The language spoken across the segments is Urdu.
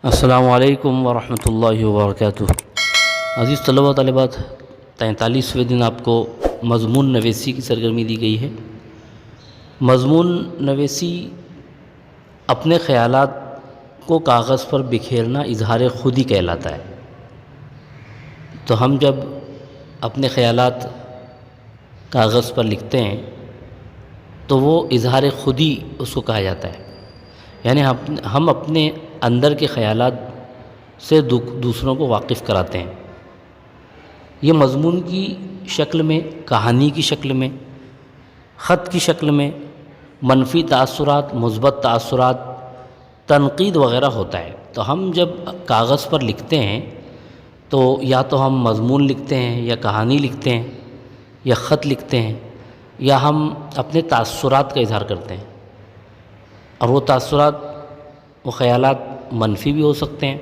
السلام علیکم ورحمۃ اللہ وبرکاتہ۔ عزیز طلباء طالبات، 43ویں دن آپ کو مضمون نویسی کی سرگرمی دی گئی ہے۔ مضمون نویسی اپنے خیالات کو کاغذ پر بکھیرنا اظہار خودی کہلاتا ہے۔ تو ہم جب اپنے خیالات کاغذ پر لکھتے ہیں تو وہ اظہار خودی اس کو کہا جاتا ہے، یعنی ہم اپنے اندر کے خیالات سے دوسروں کو واقف کراتے ہیں۔ یہ مضمون کی شکل میں، کہانی کی شکل میں، خط کی شکل میں، منفی تاثرات، مثبت تاثرات، تنقید وغیرہ ہوتا ہے۔ تو ہم جب کاغذ پر لکھتے ہیں تو یا تو ہم مضمون لکھتے ہیں، یا کہانی لکھتے ہیں، یا خط لکھتے ہیں، یا ہم اپنے تاثرات کا اظہار کرتے ہیں۔ اور وہ تاثرات، وہ خیالات منفی بھی ہو سکتے ہیں،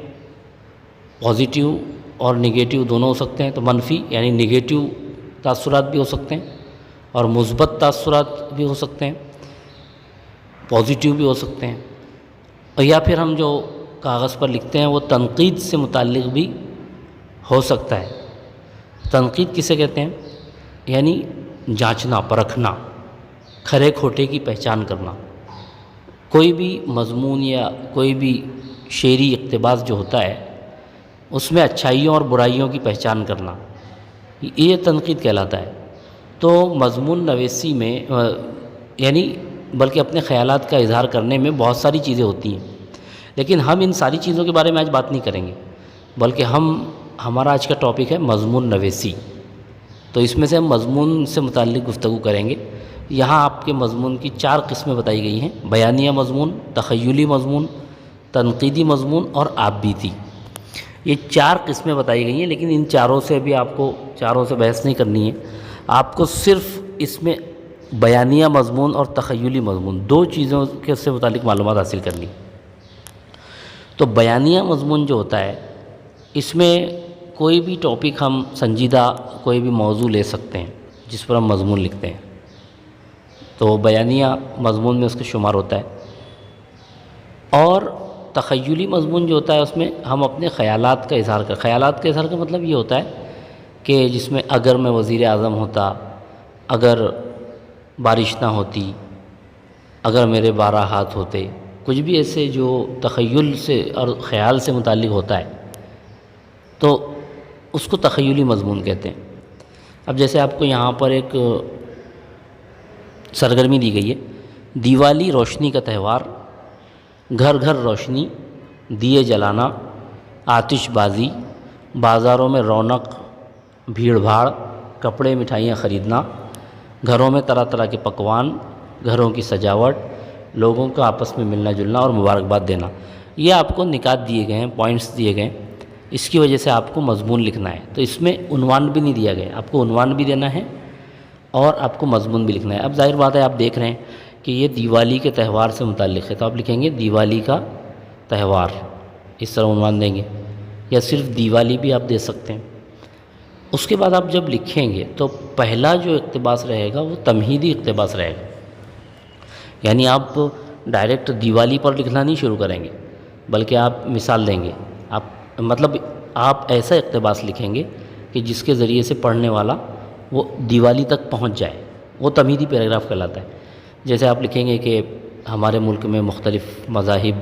پازیٹیو اور نگیٹیو دونوں ہو سکتے ہیں۔ تو منفی یعنی نگیٹیو تاثرات بھی ہو سکتے ہیں، اور مثبت تاثرات بھی ہو سکتے ہیں، پازیٹیو بھی ہو سکتے ہیں۔ اور یا پھر ہم جو کاغذ پر لکھتے ہیں وہ تنقید سے متعلق بھی ہو سکتا ہے۔ تنقید کسے کہتے ہیں؟ یعنی جانچنا، پرکھنا، کھرے کھوٹے کی پہچان کرنا۔ کوئی بھی مضمون یا کوئی بھی شعری اقتباس جو ہوتا ہے اس میں اچھائیوں اور برائیوں کی پہچان کرنا، یہ تنقید کہلاتا ہے۔ تو مضمون نویسی میں یعنی بلکہ اپنے خیالات کا اظہار کرنے میں بہت ساری چیزیں ہوتی ہیں، لیکن ہم ان ساری چیزوں کے بارے میں آج بات نہیں کریں گے، بلکہ ہمارا آج کا ٹاپک ہے مضمون نویسی۔ تو اس میں سے ہم مضمون سے متعلق گفتگو کریں گے۔ یہاں آپ کے مضمون کی 4 قسمیں بتائی گئی ہیں: بیانیہ مضمون، تخیلی مضمون، تنقیدی مضمون اور آپ بیتی۔ یہ 4 قسمیں بتائی گئی ہیں، لیکن ان چاروں سے بھی آپ کو چاروں سے بحث نہیں کرنی ہے۔ آپ کو صرف اس میں بیانیہ مضمون اور تخیلی مضمون 2 چیزوں کے سے متعلق معلومات حاصل کرنی ہے۔ تو بیانیہ مضمون جو ہوتا ہے، اس میں کوئی بھی ٹاپک ہم سنجیدہ کوئی بھی موضوع لے سکتے ہیں جس پر ہم مضمون لکھتے ہیں، تو بیانیہ مضمون میں اس کا شمار ہوتا ہے۔ اور تخیلی مضمون جو ہوتا ہے اس میں ہم اپنے خیالات کا اظہار خیالات کا اظہار کا مطلب یہ ہوتا ہے کہ جس میں اگر میں وزیر اعظم ہوتا، اگر بارش نہ ہوتی، اگر میرے 12 ہاتھ ہوتے، کچھ بھی ایسے جو تخیل سے اور خیال سے متعلق ہوتا ہے تو اس کو تخیلی مضمون کہتے ہیں۔ اب جیسے آپ کو یہاں پر ایک سرگرمی دی گئی ہے: دیوالی روشنی کا تہوار، گھر گھر روشنی، دیے جلانا، آتش بازی، بازاروں میں رونق، بھیڑ بھاڑ، کپڑے مٹھائیاں خریدنا، گھروں میں طرح طرح کے پکوان، گھروں کی سجاوٹ، لوگوں کا آپس میں ملنا جلنا اور مبارکباد دینا۔ یہ آپ کو نکات دیے گئے ہیں، پوائنٹس دیے گئے ہیں، اس کی وجہ سے آپ کو مضمون لکھنا ہے۔ تو اس میں عنوان بھی نہیں دیا گیا، آپ کو عنوان بھی دینا ہے اور آپ کو مضمون بھی لکھنا ہے۔ اب ظاہر بات ہے، آپ دیکھ رہے ہیں کہ یہ دیوالی کے تہوار سے متعلق ہے، تو آپ لکھیں گے دیوالی کا تہوار، اس طرح عنوان دیں گے، یا صرف دیوالی بھی آپ دے سکتے ہیں۔ اس کے بعد آپ جب لکھیں گے تو پہلا جو اقتباس رہے گا وہ تمہیدی اقتباس رہے گا، یعنی آپ ڈائریکٹ دیوالی پر لکھنا نہیں شروع کریں گے، بلکہ آپ مثال دیں گے۔ آپ ایسا اقتباس لکھیں گے کہ جس کے ذریعے سے پڑھنے والا وہ دیوالی تک پہنچ جائے، وہ تمہیدی پیراگراف کہلاتا ہے۔ جیسے آپ لکھیں گے کہ ہمارے ملک میں مختلف مذاہب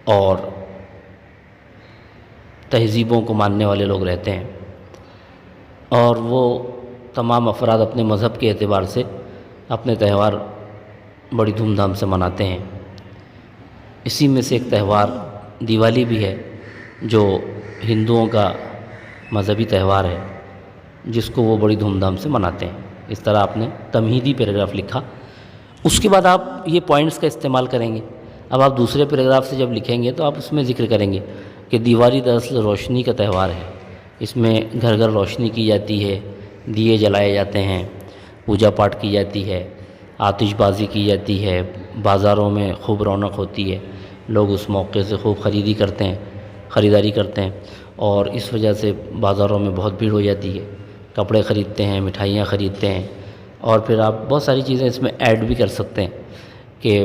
اور تہذیبوں کو ماننے والے لوگ رہتے ہیں، اور وہ تمام افراد اپنے مذہب کے اعتبار سے اپنے تہوار بڑی دھوم دھام سے مناتے ہیں۔ اسی میں سے ایک تہوار دیوالی بھی ہے، جو ہندوؤں کا مذہبی تہوار ہے، جس کو وہ بڑی دھوم دھام سے مناتے ہیں۔ اس طرح آپ نے تمہیدی پیراگراف لکھا۔ اس کے بعد آپ یہ پوائنٹس کا استعمال کریں گے۔ اب آپ دوسرے پیراگراف سے جب لکھیں گے تو آپ اس میں ذکر کریں گے کہ دیوالی دراصل روشنی کا تہوار ہے، اس میں گھر گھر روشنی کی جاتی ہے، دیے جلائے جاتے ہیں، پوجا پاٹ کی جاتی ہے، آتش بازی کی جاتی ہے، بازاروں میں خوب رونق ہوتی ہے، لوگ اس موقع سے خوب خریداری کرتے ہیں، اور اس وجہ سے بازاروں میں بہت بھیڑ ہو جاتی ہے، کپڑے خریدتے ہیں، مٹھائیاں خریدتے ہیں۔ اور پھر آپ بہت ساری چیزیں اس میں ایڈ بھی کر سکتے ہیں کہ